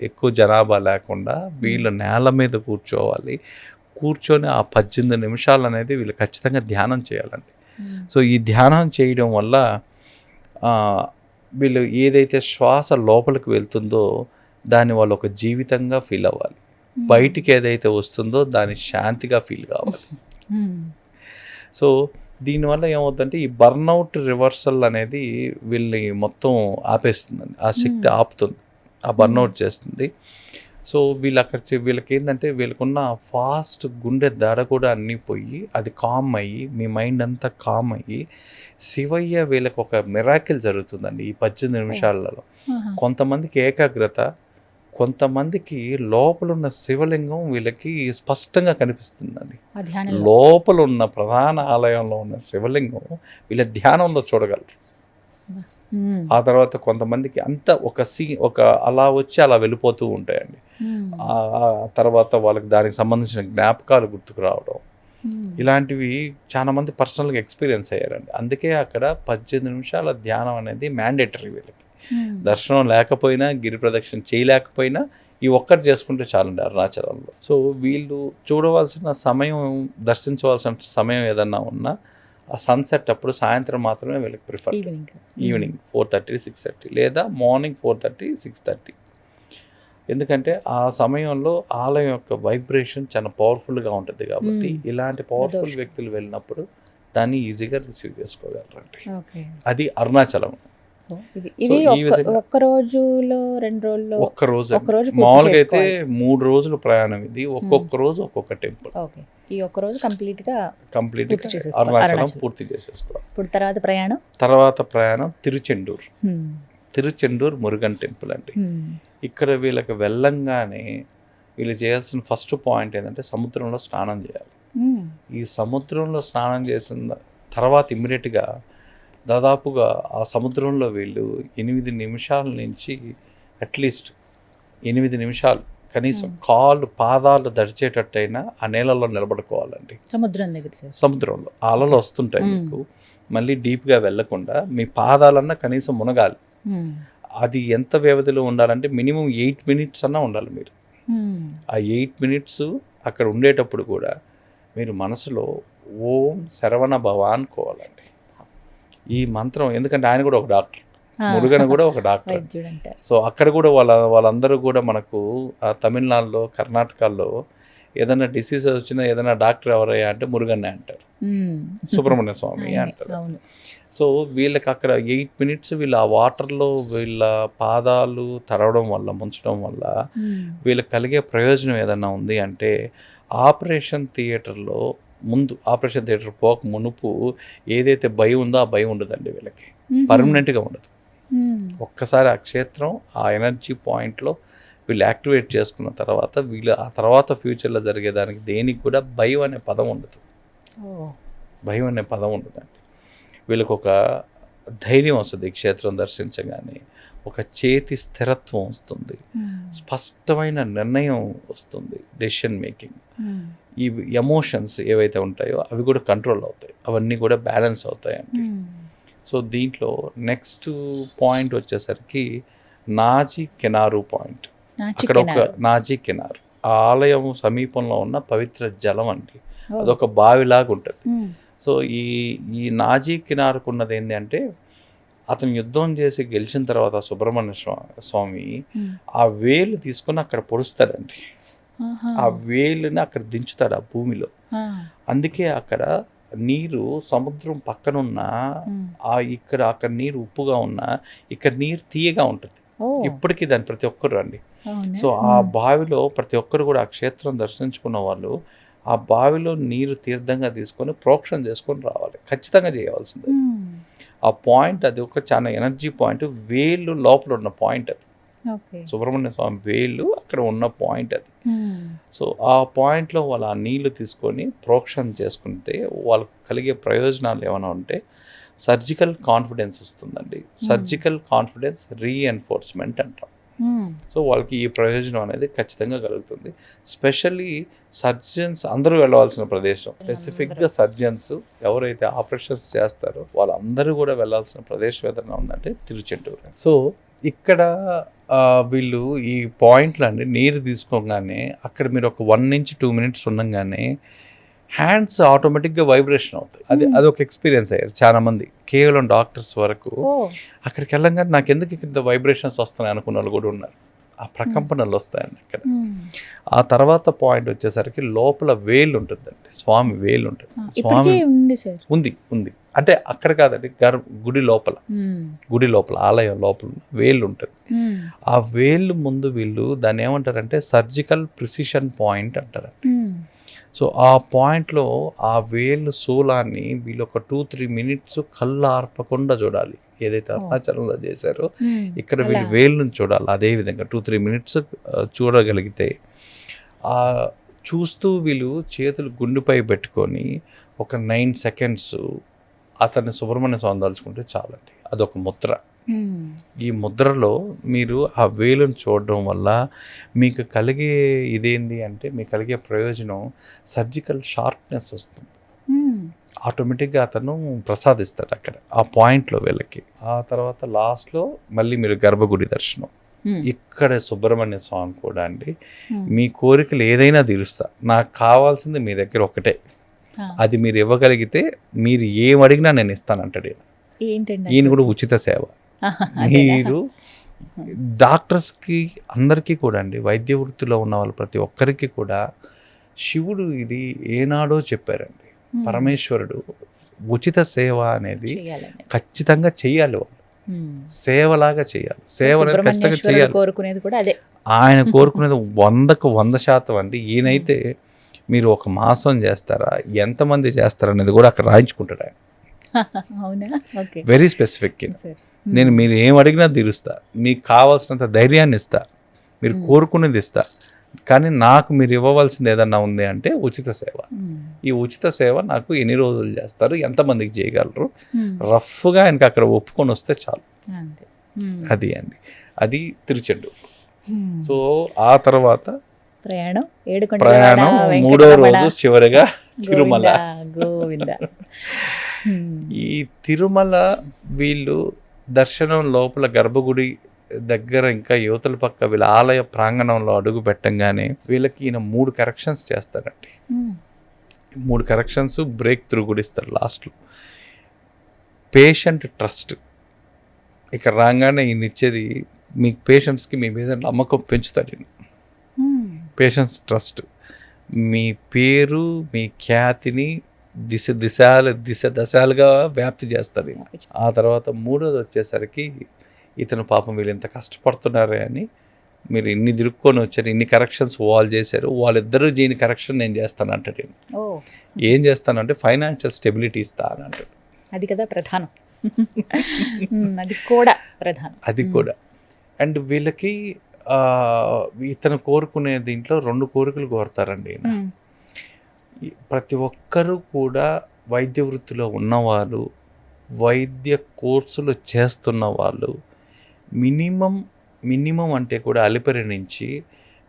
ఎక్కువ జనాభా లేకుండా వీళ్ళు నేల మీద కూర్చొని ఆ 18 నిమిషాలు అనేది వీళ్ళు ఖచ్చితంగా ధ్యానం చేయాలండి. సో ఈ ధ్యానం చేయడం వల్ల వీళ్ళు ఏదైతే శ్వాస లోపలికి వెళ్తుందో దాన్ని వాళ్ళు ఒక జీవితంగా ఫీల్ అవ్వాలి, బయటికి ఏదైతే వస్తుందో దాన్ని శాంతిగా ఫీల్ కావాలి. సో దీనివల్ల ఏమవుతుందంటే ఈ బర్న్అవుట్ రివర్సల్ అనేది వీళ్ళని మొత్తం ఆపేస్తుందండి. ఆ శక్తి ఆపుతుంది, ఆ బర్న్అవుట్ చేస్తుంది. సో వీళ్ళకి ఏంటంటే వీళ్ళకున్న ఫాస్ట్ గుండె దడ కూడా అన్నీ పోయి అది కామ్ అయ్యి మీ మైండ్ అంతా కామ్ అయ్యి శివయ్య వీళ్ళకి ఒక మిరాకిల్ జరుగుతుందండి ఈ 18 నిమిషాలలో. కొంతమందికి ఏకాగ్రత, కొంతమందికి లోపల ఉన్న శివలింగం వీళ్ళకి స్పష్టంగా కనిపిస్తుందండి. లోపల ఉన్న ప్రధాన ఆలయంలో ఉన్న శివలింగం వీళ్ళ ధ్యానంలో చూడగలరు. ఆ తర్వాత కొంతమందికి అంత ఒక అలా వచ్చి అలా వెళ్ళిపోతూ ఉంటాయండి. ఆ తర్వాత వాళ్ళకి దానికి సంబంధించిన జ్ఞాపకాలు గుర్తుకు రావడం, ఇలాంటివి చాలా మంది పర్సనల్గా ఎక్స్పీరియన్స్ అయ్యారండి. అందుకే అక్కడ 18 నిమిషాల ధ్యానం అనేది మ్యాండేటరీ వీళ్ళకి. దర్శనం లేకపోయినా, గిరి ప్రదక్షిణ చేయలేకపోయినా ఈ ఒక్కటి చేసుకుంటే చాలండి అరుణాచలంలో. సో వీళ్ళు చూడవలసిన సమయం, దర్శించవలసిన సమయం ఏదన్నా ఉన్నా ఆ సన్సెట్ అప్పుడు సాయంత్రం మాత్రమే వీళ్ళకి ప్రిఫర్. ఈవినింగ్ 4:30, 6:30 లేదా మార్నింగ్ 4:30, 6:30. ఎందుకంటే ఆ సమయంలో ఆలయం యొక్క వైబ్రేషన్ చాలా పవర్ఫుల్గా ఉంటుంది కాబట్టి ఇలాంటి పవర్ఫుల్ వ్యక్తులు వెళ్ళినప్పుడు దాన్ని ఈజీగా రిసీవ్ చేసుకోగలరండి. అది అరుణాచలం. ఒక్క రోజులో 2 రోజుల్లో? ఒక్క రోజు. మామూలుగా అయితే 3 రోజులు ప్రయాణం. ఇది ఒక్కొక్క రోజు ఒక్కొక్క టెంపుల్. ఈ ఒక్క రోజు కంప్లీట్ గా అరుణాచలం పూర్తి చేసేసుకోవాలి. ఇప్పుడు తర్వాత ప్రయాణం తిరుచెండూర్ మురుగన్ టెంపుల్ అండి. ఇక్కడ వీళ్ళకి వెళ్ళంగానే వీళ్ళు చేయాల్సిన ఫస్ట్ పాయింట్ ఏంటంటే సముద్రంలో స్నానం చేయాలి. ఈ సముద్రంలో స్నానం చేసిన తర్వాత ఇమ్మీడియట్గా దాదాపుగా ఆ సముద్రంలో వీళ్ళు 8 నిమిషాల నుంచి అట్లీస్ట్ 8 నిమిషాలు కనీసం పాదాలు దడిచేటట్టయినా ఆ నీళ్ళలో నిలబడుకోవాలండి. సముద్రంలో అలలు వస్తుంటాయి మీకు, మళ్ళీ డీప్గా వెళ్ళకుండా మీ పాదాలన్నా కనీసం మునగాలి. అది ఎంత వ్యవధిలో ఉండాలంటే మినిమం 8 మినిట్స్ అన్నా ఉండాలి మీరు. ఆ 8 మినిట్స్ అక్కడ ఉండేటప్పుడు కూడా మీరు మనసులో ఓం శరవణ భవ అనుకోవాలండి ఈ మంత్రం. ఎందుకంటే ఆయన కూడా ఒక డాక్టర్, మురుగన్ కూడా ఒక డాక్టర్. సో అక్కడ కూడా వాళ్ళందరూ కూడా మనకు తమిళనాడులో, కర్ణాటకలో ఏదైనా డిసీజ్ వచ్చినా ఏదైనా డాక్టర్ ఎవరయ్యా అంటే మురుగన్నే అంటారు, సుబ్రహ్మణ్య స్వామి అంటారు. సో వీళ్ళకి అక్కడ 8 మినిట్స్ వీళ్ళు ఆ వాటర్లో వీళ్ళ పాదాలు తడవడం వల్ల, ముంచడం వల్ల వీళ్ళకి కలిగే ప్రయోజనం ఏదన్నా ఉంది అంటే ఆపరేషన్ థియేటర్ పోక మునుపు ఏదైతే భయం ఉందో ఆ భయం ఉండదండి వీళ్ళకి, పర్మనెంట్గా ఉండదు. ఒక్కసారి ఆ క్షేత్రం, ఆ ఎనర్జీ పాయింట్లో వీళ్ళు యాక్టివేట్ చేసుకున్న తర్వాత వీళ్ళు ఆ తర్వాత ఫ్యూచర్లో జరిగేదానికి దేనికి కూడా భయం అనే పదం ఉండదు. వీళ్ళకి ఒక ధైర్యం వస్తుంది ఈ క్షేత్రం దర్శించగానే, ఒక చేతి స్థిరత్వం వస్తుంది, స్పష్టమైన నిర్ణయం వస్తుంది, డెసిషన్ మేకింగ్. ఈ ఎమోషన్స్ ఏవైతే ఉంటాయో అవి కూడా కంట్రోల్ అవుతాయి, అవన్నీ కూడా బ్యాలెన్స్ అవుతాయండి. సో దీంట్లో నెక్స్ట్ పాయింట్ వచ్చేసరికి నాజీ కెనారు పాయింట్. అక్కడ ఒక నాజీ కెనారు ఆ ఆలయం సమీపంలో ఉన్న పవిత్ర జలం అండి, అదొక బావిలాగా ఉంటుంది. సో ఈ నాజీ కినారుకు ఉన్నది ఏంటి అంటే అతను యుద్ధం చేసి గెలిచిన తర్వాత సుబ్రహ్మణ్య స్వామి ఆ వేలు తీసుకొని అక్కడ పొడుస్తాడండి. ఆహా. ఆ వేలుని అక్కడ దించుతాడు ఆ భూమిలో. ఆ. అందుకే అక్కడ నీరు సముద్రం పక్కనున్న అక్కడ నీరు ఉప్పుగా ఉన్నా ఇక్కడ నీరు తీయగా ఉంటుంది. ఓ. ఇప్పటికీ దాన్ని ప్రతి ఒక్కరు రండి. అవునా? సో ఆ బావిలో ప్రతి ఒక్కరు కూడా ఆ క్షేత్రం దర్శించుకున్న వాళ్ళు ఆ బావిలో నీరు తీర్థంగా తీసుకొని ప్రోక్షణ చేసుకొని రావాలి, ఖచ్చితంగా చేయవలసింది. ఆ పాయింట్ అది ఒక చాలా ఎనర్జీ పాయింట్, వేళ్ళు లోపల ఉన్న పాయింట్ అది. ఓకే. సుబ్రహ్మణ్య స్వామి వేళ్ళు అక్కడ ఉన్న పాయింట్ అది. సో ఆ పాయింట్లో వాళ్ళు ఆ నీళ్లు తీసుకొని ప్రోక్షణ చేసుకుంటే వాళ్ళకు కలిగే ప్రయోజనాలు ఏమైనా ఉంటే సర్జికల్ కాన్ఫిడెన్స్ వస్తుందండి. సర్జికల్ కాన్ఫిడెన్స్ రీఎన్ఫోర్స్మెంట్ అంటాం. సో వాళ్ళకి ఈ ప్రయోజనం అనేది ఖచ్చితంగా కలుగుతుంది. స్పెషల్లీ సర్జన్స్ అందరూ వెళ్ళవలసిన ప్రదేశం, స్పెసిఫిక్గా సర్జన్స్ ఎవరైతే ఆపరేషన్స్ చేస్తారో వాళ్ళందరూ కూడా వెళ్ళాల్సిన ప్రదేశం ఏదైనా ఉందంటే తిరుచెంటూరు. సో ఇక్కడ వీళ్ళు ఈ పాయింట్లు అండి నీరు తీసుకోగానే అక్కడ మీరు ఒక 1 నుంచి 2 మినిట్స్ ఉండగానే హ్యాండ్స్ ఆటోమేటిక్గా వైబ్రేషన్ అవుతాయి. అది ఒక ఎక్స్పీరియన్స్ అయ్యారు చాలామంది, కేవలం డాక్టర్స్ వరకు. అక్కడికి వెళ్ళంగానే నాకు ఎందుకు ఇంత వైబ్రేషన్స్ వస్తున్నాయి అనుకున్న వాళ్ళు కూడా ఉన్నారు. ఆ ప్రకంపనలు వస్తాయండి అక్కడ. ఆ తర్వాత పాయింట్ వచ్చేసరికి లోపల వేలు ఉంటుందండి, స్వామి వేలు ఉంటుంది. స్వామి ఉంది అంటే అక్కడ కాదండి, గుడి లోపల ఆలయం లోపల వేలు ఉంటుంది. ఆ వేలు ముందు వీళ్ళు దాన్ని ఏమంటారంటే సర్జికల్ ప్రిసిషన్ పాయింట్ అంటారు. సో ఆ పాయింట్లో ఆ వేలు శూలాన్ని వీళ్ళు ఒక 2-3 మినిట్స్ కళ్ళు ఆర్పకుండా చూడాలి. ఏదైతే అరుణాచలంలో చేశారో ఇక్కడ వీళ్ళు వేలుని చూడాలి. అదేవిధంగా 2-3 మినిట్స్ చూడగలిగితే చూస్తూ వీళ్ళు చేతులు గుండెపై పెట్టుకొని ఒక 9 సెకండ్స్ అతన్ని సుబ్రహ్మణ్య స్వామి తలుచుకుంటే చాలండి. అదొక ముద్ర. ఈ ముద్రలో మీరు ఆ వేలును చూడడం వల్ల మీకు కలిగే ఇదేంటి అంటే మీకు కలిగే ప్రయోజనం సర్జికల్ షార్ప్నెస్ వస్తుంది. ఆటోమేటిక్గా అతను ప్రసాదిస్తాడు అక్కడ ఆ పాయింట్లో వీళ్ళకి. ఆ తర్వాత లాస్ట్లో మళ్ళీ మీరు గర్భగుడి దర్శనం. ఇక్కడ సుబ్రహ్మణ్య స్వామి కూడా అండి మీ కోరికలు ఏదైనా తీరుస్తా, నాకు కావాల్సింది మీ దగ్గర ఒకటే, అది మీరు ఇవ్వగలిగితే మీరు ఏం అడిగినా నేను ఇస్తానంటాడు. ఈయన కూడా ఉచిత సేవ. మీరు డాక్టర్స్కి అందరికీ కూడా అండి, వైద్య వృత్తిలో ఉన్న వాళ్ళు ప్రతి ఒక్కరికి కూడా శివుడు ఇది ఏనాడో చెప్పారండి. పరమేశ్వరుడు ఉచిత సేవ అనేది ఖచ్చితంగా చెయ్యాలి, వాళ్ళు సేవలాగా చేయాలి. సేవ అనేది ఖచ్చితంగా చేయాలి. ఆయన కోరుకునేది 100% అండి. ఈయనైతే మీరు ఒక మాసం చేస్తారా, ఎంతమంది చేస్తారా అనేది కూడా అక్కడ రాయించుకుంటాడు ఆయన. Very specific. నేను మీరు ఏం అడిగినా తీరుస్తా, మీకు కావాల్సినంత ధైర్యాన్ని ఇస్తా, మీరు కోరుకునేది ఇస్తా, కానీ నాకు మీరు ఇవ్వవలసింది ఏదన్నా ఉంది అంటే ఉచిత సేవ. ఈ ఉచిత సేవ నాకు ఎన్ని రోజులు చేస్తారు, ఎంతమందికి చేయగలరు, రఫ్గా ఆయనకి అక్కడ ఒప్పుకొని వస్తే చాలు. అది అండి, అది తిరుచెంటూరు. సో ఆ తర్వాత ప్రయాణం 3వ రోజు చివరిగా తిరుమల. ఈ తిరుమల వీళ్ళు దర్శనం లోపల గర్భగుడి దగ్గర ఇంకా యువతల పక్క వీళ్ళ ఆలయ ప్రాంగణంలో అడుగు పెట్టంగానే వీళ్ళకి ఈయన 3 కరెక్షన్స్ చేస్తారండి. 3 కరెక్షన్స్ బ్రేక్ త్రూ కూడా ఇస్తారు లాస్ట్లో. పేషెంట్ ట్రస్ట్, ఇక్కడ రాగానే ఈయన ఇచ్చేది మీకు పేషెంట్స్కి మీ మీద నమ్మకం పెంచుతాడు. పేషెంట్స్ ట్రస్ట్, మీ పేరు మీ ఖ్యాతిని దశాలుగా వ్యాప్తి చేస్తాడు. ఆ తర్వాత 3వది వచ్చేసరికి ఇతను పాపం వీళ్ళు ఇంత కష్టపడుతున్నారే అని, మీరు ఇన్ని తిరుక్కొని వచ్చారు, ఇన్ని కరెక్షన్స్ వాళ్ళు చేశారు, వాళ్ళిద్దరూ దీని కరెక్షన్ నేను చేస్తాను అంటాడు. ఏం చేస్తానంటే ఫైనాన్షియల్ స్టెబిలిటీ ఇస్తా అని అంటాడు. అది కదా ప్రధానం. అది కూడా అండ్ వీళ్ళకి ఇతను కోరుకునే దీంట్లో 2 కోరికలు కోరుతారండి. ప్రతి ఒక్కరూ కూడా వైద్య వృత్తిలో ఉన్నవాళ్ళు, వైద్య కోర్సులు చేస్తున్న వాళ్ళు మినిమం అంటే కూడా అలిపిరి నుంచి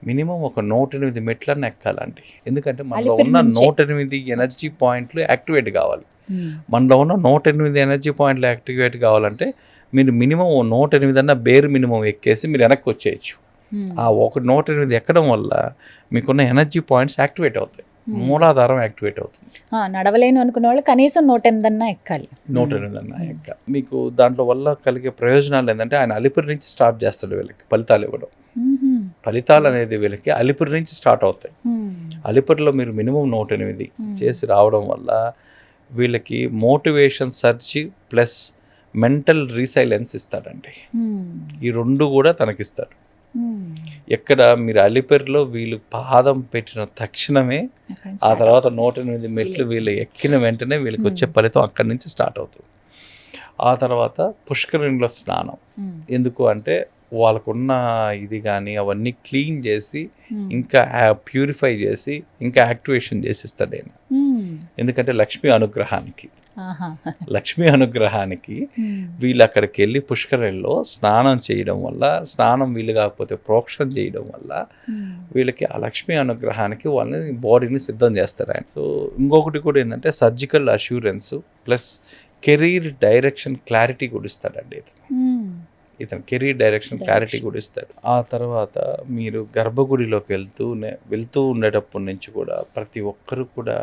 మినిమం ఒక 108 మెట్లన్నీ ఎక్కాలండి. ఎందుకంటే మనలో ఉన్న 108 ఎనర్జీ పాయింట్లు యాక్టివేట్ కావాలి. మనలో ఉన్న 108 ఎనర్జీ పాయింట్లు యాక్టివేట్ కావాలంటే మీరు మినిమం 108 అన్న బేర్ మినిమం ఎక్కేసి మీరు వెనక్కి వచ్చేయచ్చు. ఆ 108 ఎక్కడం వల్ల మీకున్న ఎనర్జీ పాయింట్స్ యాక్టివేట్ అవుతాయి, మూలాధారం యాక్టివేట్ అవుతుంది. నడవలేను అనుకున్న వాళ్ళు కనీసం 108 అన్నా ఎక్కాలి. మీకు దాంట్లో వల్ల కలిగే ప్రయోజనాలు ఏంటంటే ఆయన అలిపిరి నుంచి స్టార్ట్ చేస్తాడు వీళ్ళకి ఫలితాలు ఇవ్వడం. ఫలితాలు అనేది వీళ్ళకి అలిపిరి నుంచి స్టార్ట్ అవుతాయి. అలిపిరిలో మీరు మినిమం 108 చేసి రావడం వల్ల వీళ్ళకి motivation search plus mental resilience ఇస్తాడండి. ఈ రెండు కూడా తనకిస్తాడు. ఎక్కడ మీరు అలిపిరిలో వీళ్ళు పాదం పెట్టిన తక్షణమే ఆ తర్వాత 108 మెట్లు వీళ్ళు ఎక్కిన వెంటనే వీళ్ళకి వచ్చే ఫలితం అక్కడి నుంచి స్టార్ట్ అవుతుంది. ఆ తర్వాత పుష్కరిణిలో స్నానం. ఎందుకు అంటే వాళ్ళకున్న ఇది కానీ అవన్నీ క్లీన్ చేసి ఇంకా ప్యూరిఫై చేసి ఇంకా యాక్టివేషన్ చేసిస్తాడు ఆయన. ఎందుకంటే లక్ష్మీ అనుగ్రహానికి వీళ్ళు అక్కడికి వెళ్ళి పుష్కరిణిలో స్నానం చేయడం వల్ల, స్నానం వీళ్ళు కాకపోతే ప్రోక్షణ చేయడం వల్ల వీళ్ళకి ఆ లక్ష్మీ అనుగ్రహానికి వాళ్ళని బాడీని సిద్ధం చేస్తారు ఆయన. సో ఇంకొకటి కూడా ఏంటంటే surgical assurance plus career direction clarity కూడా ఇస్తాడండి ఇతను కెరీర్ డైరెక్షన్ క్లారిటీ కూడా ఇస్తాడు. ఆ తర్వాత మీరు గర్భగుడిలోకి వెళ్తూ ఉండేటప్పటి నుంచి కూడా ప్రతి ఒక్కరు కూడా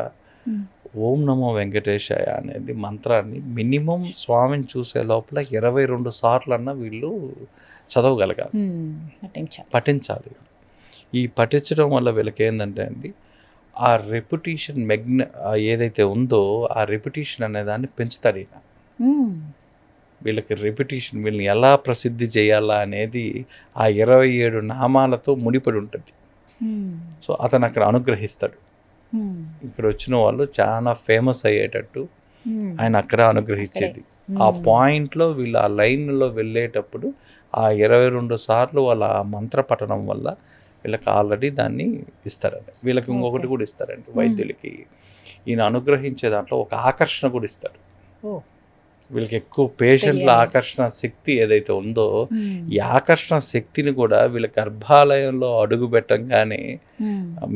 ఓం నమో వెంకటేశాయ అనేది మంత్రాన్ని మినిమం స్వామిని చూసే లోపల 22 సార్లు వీళ్ళు చదవగలగాలి, పఠించాలి. ఈ పఠించడం వల్ల వీళ్ళకి ఏంటంటే అండి ఆ రెప్యుటేషన్ ఏదైతే ఉందో ఆ రెప్యుటేషన్ అనే దాన్ని పెంచుతాడు ఈయన. వీళ్ళకి రెప్యుటేషన్ వీళ్ళని ఎలా ప్రసిద్ధి చేయాలా అనేది ఆ 27 నామాలతో ముడిపడి ఉంటుంది. సో అతను అక్కడ అనుగ్రహిస్తాడు. ఇక్కడ వచ్చిన వాళ్ళు చాలా ఫేమస్ అయ్యేటట్టు ఆయన అక్కడ అనుగ్రహించేది. ఆ పాయింట్లో వీళ్ళు ఆ లైన్లో వెళ్ళేటప్పుడు ఆ 22 సార్లు వాళ్ళ ఆ మంత్ర పఠనం వల్ల వీళ్ళకి ఆల్రెడీ దాన్ని ఇస్తారండి. వీళ్ళకి ఇంకొకటి కూడా ఇస్తారండి వైద్యులకి. ఈయన అనుగ్రహించే దాంట్లో ఒక ఆకర్షణ కూడా ఇస్తాడు. వీళ్ళకి ఎక్కువ పేషెంట్ల ఆకర్షణ శక్తి ఏదైతే ఉందో ఈ ఆకర్షణ శక్తిని కూడా వీళ్ళ గర్భాలయంలో అడుగు పెట్టంగానే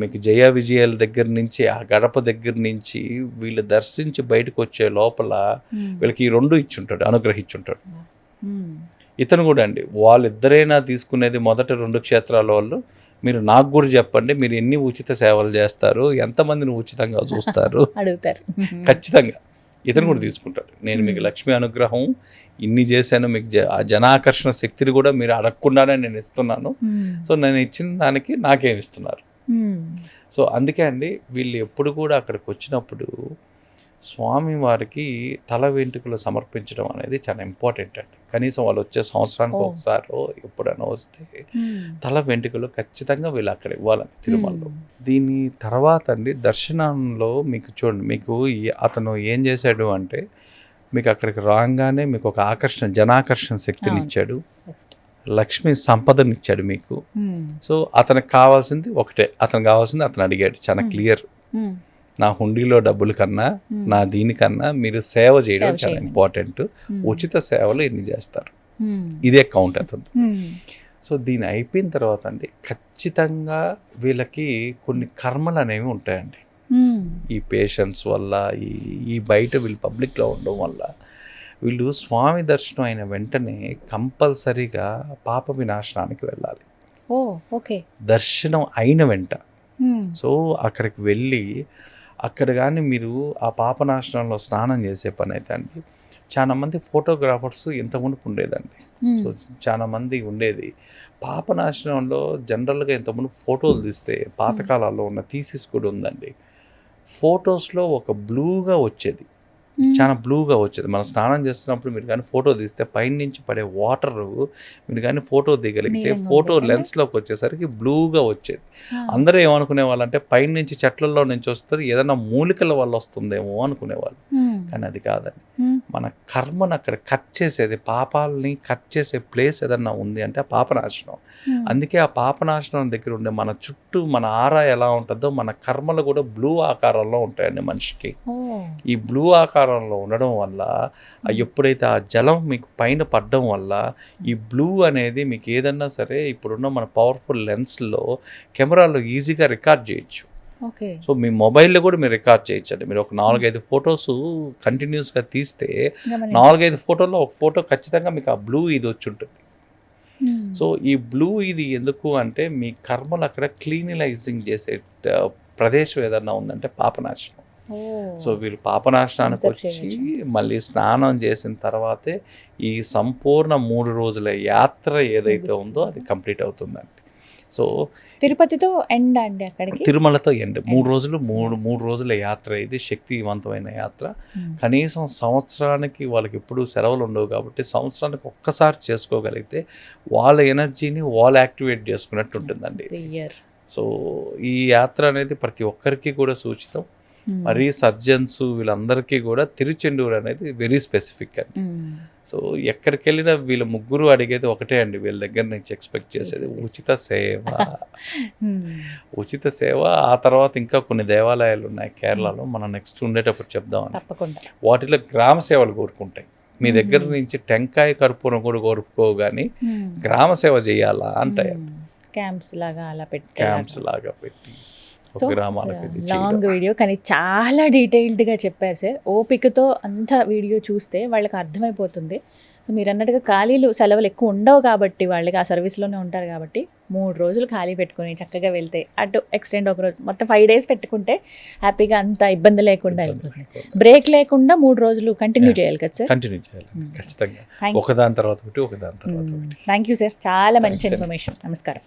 మీకు జయ విజయాల దగ్గర నుంచి ఆ గడప దగ్గర నుంచి వీళ్ళు దర్శించి బయటకు వచ్చే లోపల వీళ్ళకి ఈ 2 ఇచ్చుంటాడు, అనుగ్రహించుంటాడు. ఇతను కూడా అండి వాళ్ళిద్దరైనా తీసుకునేది మొదట 2 క్షేత్రాల వాళ్ళు. మీరు నాకు కూడా చెప్పండి, మీరు ఎన్ని ఉచిత సేవలు చేస్తారు, ఎంతమందిని ఉచితంగా చూస్తారు అడుగుతారు. ఖచ్చితంగా ఇతను కూడా తీసుకుంటాడు. నేను మీకు లక్ష్మీ అనుగ్రహం ఇన్ని చేశాను, మీకు జనాకర్షణ శక్తిని కూడా మీరు అడగకుండానే నేను ఇస్తున్నాను. సో నేను ఇచ్చిన దానికి నాకేమి ఇస్తున్నారు. సో అందుకే అండి వీళ్ళు ఎప్పుడు కూడా అక్కడికి వచ్చినప్పుడు స్వామి వారికి తల వెంట్రుకలు సమర్పించడం అనేది చాలా ఇంపార్టెంట్ అండి. కనీసం వాళ్ళు వచ్చే సంవత్సరానికి ఒకసారి ఎప్పుడైనా వస్తే తల వెంట్రుకలు ఖచ్చితంగా వీళ్ళు అక్కడ ఇవ్వాలని తిరుమలలో. దీని తర్వాత అండి దర్శనంలో మీకు చూడండి, మీకు అతను ఏం చేశాడు అంటే మీకు అక్కడికి రాగానే మీకు ఒక జనాకర్షణ శక్తిని ఇచ్చాడు, లక్ష్మీ సంపదను ఇచ్చాడు మీకు. సో అతనికి కావాల్సింది ఒకటే, అతను అడిగాడు చాలా క్లియర్, నా హుండీలో డబ్బుల కన్నా నా దీనికన్నా మీరు సేవ చేయడం చాలా ఇంపార్టెంట్, ఉచిత సేవలు ఎన్ని చేస్తారు, ఇదే కౌంట్ అవుతుంది. సో దీని అయిపోయిన తర్వాత అండి ఖచ్చితంగా వీళ్ళకి కొన్ని కర్మలు అనేవి ఉంటాయండి. ఈ పేషెంట్స్ వల్ల ఈ బయట వీళ్ళు పబ్లిక్లో ఉండడం వల్ల వీళ్ళు స్వామి దర్శనం అయిన వెంటనే కంపల్సరీగా పాప వినాశనానికి వెళ్ళాలి. దర్శనం అయిన వెంట. సో అక్కడికి వెళ్ళి అక్కడ కానీ మీరు ఆ పాపనాశనంలో స్నానం చేసే పని అయితే అండి చాలా మంది ఫోటోగ్రాఫర్స్ ఇంతకుముందు ఉండేదండి. సో చాలా మంది ఉండేది పాపనాశనంలో జనరల్గా ఇంతకుముందు ఫోటోలు తీస్తే పాతకాలాల్లో ఉన్న థీసిస్ కూడా ఉందండి. ఫొటోస్లో ఒక బ్లూగా వచ్చేది, చాలా బ్లూగా వచ్చేది. మనం స్నానం చేస్తున్నప్పుడు మీరు కానీ ఫోటో తీస్తే పైన నుంచి పడే వాటర్ మీరు కానీ ఫోటో దిగలిగితే ఫోటో లెన్స్లోకి వచ్చేసరికి బ్లూగా వచ్చేది. అందరూ ఏమనుకునే వాళ్ళంటే పైన నుంచి చెట్లలో నుంచి వస్తారు, ఏదైనా మూలికల వల్ల వస్తుందేమో అనుకునేవాళ్ళు. కానీ అది కాదండి, మన కర్మను అక్కడ కట్ చేసేది, పాపాలని కట్ చేసే ప్లేస్ ఏదన్నా ఉంది అంటే పాపనాశనం. అందుకే ఆ పాపనాశనం దగ్గర ఉండే మన చుట్టూ మన ఆరా ఎలా ఉంటుందో మన కర్మలు కూడా బ్లూ ఆకారంలో ఉంటాయండి మనిషికి. ఈ బ్లూ ఆకారంలో ఉండడం వల్ల ఎప్పుడైతే ఆ జలం మీకు పైన పడడం వల్ల ఈ బ్లూ అనేది మీకు ఏదన్నా సరే ఇప్పుడున్న మన పవర్ఫుల్ లెన్స్లో కెమెరాలో ఈజీగా రికార్డ్ చేయొచ్చు. సో మీ మొబైల్లో కూడా మీరు రికార్డ్ చేయొచ్చండి. మీరు ఒక 4-5 ఫొటోస్ కంటిన్యూస్గా తీస్తే 4-5 ఫోటోల్లో ఒక ఫోటో ఖచ్చితంగా మీకు ఆ బ్లూ ఇది వచ్చి ఉంటుంది. సో ఈ బ్లూ ఇది ఎందుకు అంటే మీ కర్మలు అక్కడ క్లీనలైజింగ్ చేసే ప్రదేశం ఏదన్నా ఉందంటే పాపనాశనం. సో వీళ్ళు పాపనాశనానికి వచ్చి మళ్ళీ స్నానం చేసిన తర్వాతే ఈ సంపూర్ణ 3 రోజుల యాత్ర ఏదైతే ఉందో అది కంప్లీట్ అవుతుందండి. సో తిరుపతితో ఎండ్ అండి అక్కడికి? తిరుమలతో ఎండ్ 3 రోజులు, మూడు రోజుల యాత్ర. ఇది శక్తివంతమైన యాత్ర. కనీసం సంవత్సరానికి వాళ్ళకి ఎప్పుడు సెలవులు ఉండవు కాబట్టి సంవత్సరానికి ఒక్కసారి చేసుకోగలిగితే వాళ్ళ ఎనర్జీని వాళ్ళు యాక్టివేట్ చేసుకున్నట్టు ఉంటుందండి. సో ఈ యాత్ర అనేది ప్రతి ఒక్కరికి కూడా సూచితం. మరీ సర్జన్స్ వీళ్ళందరికీ కూడా తిరుచెండూరు అనేది వెరీ స్పెసిఫిక్ అండి. సో ఎక్కడికి వెళ్ళినా వీళ్ళ ముగ్గురు అడిగేది ఒకటే అండి, వీళ్ళ దగ్గర నుంచి ఎక్స్పెక్ట్ చేసేది ఉచిత సేవ. ఉచిత సేవ. ఆ తర్వాత ఇంకా కొన్ని దేవాలయాలు ఉన్నాయి కేరళలో, మనం నెక్స్ట్ ఉండేటప్పుడు చెప్దామని. వాటిలో గ్రామ సేవలు కోరుకుంటాయి. మీ దగ్గర నుంచి టెంకాయ కర్పూరం కూడా కోరుకోగాని గ్రామ సేవ చేయాలా అంటాయి. క్యాంప్స్ లాగా పెట్టి లాంగ్ వీడియో కానీ చాలా డీటెయిల్డ్గా చెప్పారు సార్. ఓపికతో అంత వీడియో చూస్తే వాళ్ళకి అర్థమైపోతుంది. సో మీరు అన్నట్టుగా ఖాళీలు సెలవులు ఎక్కువ ఉండవు కాబట్టి వాళ్ళకి ఆ సర్వీస్లోనే ఉంటారు కాబట్టి 3 రోజులు ఖాళీ పెట్టుకుని చక్కగా వెళ్తే, అటు ఎక్స్టెండ్ ఒక రోజు, మొత్తం 5 days పెట్టుకుంటే హ్యాపీగా అంత ఇబ్బంది లేకుండా వెళ్ళిపోతుంది. బ్రేక్ లేకుండా 3 రోజులు కంటిన్యూ చేయాలి కదా సార్? కంటిన్యూ చేయాలి ఖచ్చితంగా, ఒకదాని తర్వాత ఒకటి. థ్యాంక్ యూ సార్, చాలా మంచి ఇన్ఫర్మేషన్. నమస్కారం.